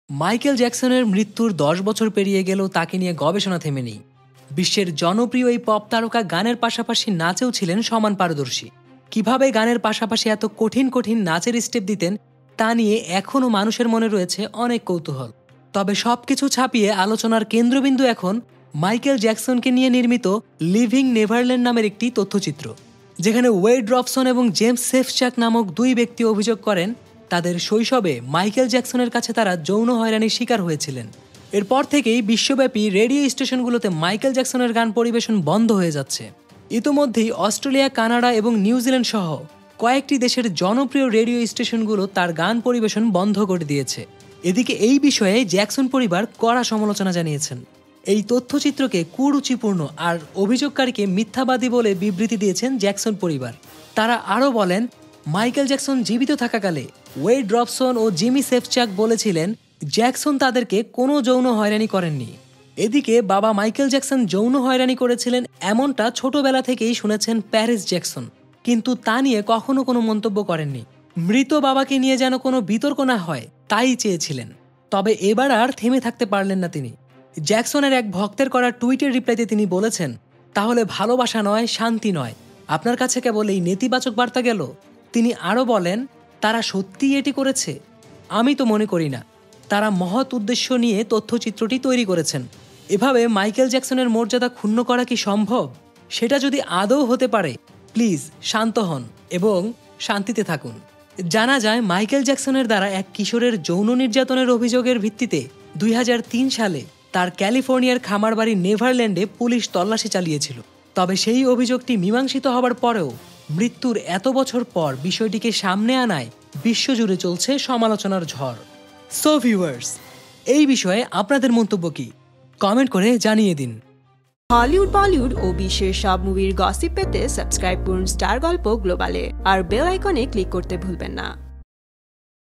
Michael জ্যাকসনের মৃত্যুর ১০ বছর পেরিয়ে গেলেও তাকে নিয়ে গবেষণা থেমেনি। বিশ্বের জনপ্রিয় এই পপ তারকা গানের পাশাপাশি নাচেও ছিলেন সমান পারদর্শী। কিভাবে গানের পাশাপাশি এত কঠিন কঠিন নাচের স্টেপ দিতেন তা নিয়ে এখনও মানুষের মনে রয়েছে অনেক কৌতূহল। তবে সবকিছু ছাপিয়ে আলোচনার কেন্দ্রবিন্দু এখন মাইকেল জ্যাকসনকে নিয়ে নির্মিত লিভিং নেভারল্যান্ড নামের একটি তথ্যচিত্র, যেখানে ওয়েড রবসন এবং জেমস সেফচাক নামক দুই ব্যক্তি অভিযোগ করেন তাদের শৈশবে মাইকেল জ্যাকসনের কাছে তারা যৌন হয়রানির শিকার হয়েছিলেন। এরপর থেকেই বিশ্বব্যাপী রেডিও স্টেশনগুলোতে মাইকেল জ্যাকসনের গান পরিবেশন বন্ধ হয়ে যাচ্ছে। ইতোমধ্যেই অস্ট্রেলিয়া, কানাডা এবং নিউজিল্যান্ড সহ কয়েকটি দেশের জনপ্রিয় রেডিও স্টেশনগুলো তার গান পরিবেশন বন্ধ করে দিয়েছে। এদিকে এই বিষয়ে জ্যাকসন পরিবার কড়া সমালোচনা জানিয়েছেন। এই তথ্যচিত্রকে কুরুচিপূর্ণ আর অভিযোগকারীকে মিথ্যাবাদী বলে বিবৃতি দিয়েছেন জ্যাকসন পরিবার। তারা আরও বলেন, মাইকেল জ্যাকসন জীবিত থাকাকালে ওয়েড রবসন ও জিমি সেফচাক বলেছিলেন জ্যাকসন তাদেরকে কোনো যৌন হয়রানি করেননি। এদিকে বাবা মাইকেল জ্যাকসন যৌন হয়রানি করেছিলেন এমনটা ছোটবেলা থেকেই শুনেছেন প্যারিস জ্যাকসন, কিন্তু তা নিয়ে কখনো কোনো মন্তব্য করেননি। মৃত বাবাকে নিয়ে যেন কোনো বিতর্ক না হয় তাই চেয়েছিলেন। তবে এবার আর থেমে থাকতে পারলেন না তিনি। জ্যাকসনের এক ভক্তের করা টুইটের রিপ্লাইতে তিনি বলেছেন, তাহলে ভালোবাসা নয়, শান্তি নয়, আপনার কাছে কেবল এই নেতিবাচক বার্তা গেল। তিনি আরও বলেন, তারা সত্যিই এটি করেছে? আমি তো মনে করি না। তারা মহৎ উদ্দেশ্য নিয়ে তথ্যচিত্রটি তৈরি করেছেন। এভাবে মাইকেল জ্যাকসনের মর্যাদা ক্ষুণ্ণ করা কি সম্ভব? সেটা যদি আদৌ হতে পারে, প্লিজ শান্ত হন এবং শান্তিতে থাকুন। জানা যায় মাইকেল জ্যাকসনের দ্বারা এক কিশোরের যৌন নির্যাতনের অভিযোগের ভিত্তিতে ২০০৩ সালে তার ক্যালিফোর্নিয়ার খামারবাড়ি নেভারল্যান্ডে পুলিশ তল্লাশি চালিয়েছিল। তবে সেই অভিযোগটি মীমাংসিত হবার পরেও মৃত্যুর এত বছর পর বিষয়টিকে সামনে আনায় বিশ্বজুড়ে চলছে সমালোচনার ঝড়। সো ভিউয়ার্স, এই বিষয়ে আপনাদের মন্তব্য কি? কমেন্ট করে জানিয়ে দিন। হলিউড, বলিউড ও বিশ্বের সব মুভির গসিপ পেতে সাবস্ক্রাইব করুন স্টার গল্প গ্লোবালে আর বেল আইকনে ক্লিক করতে ভুলবেন না।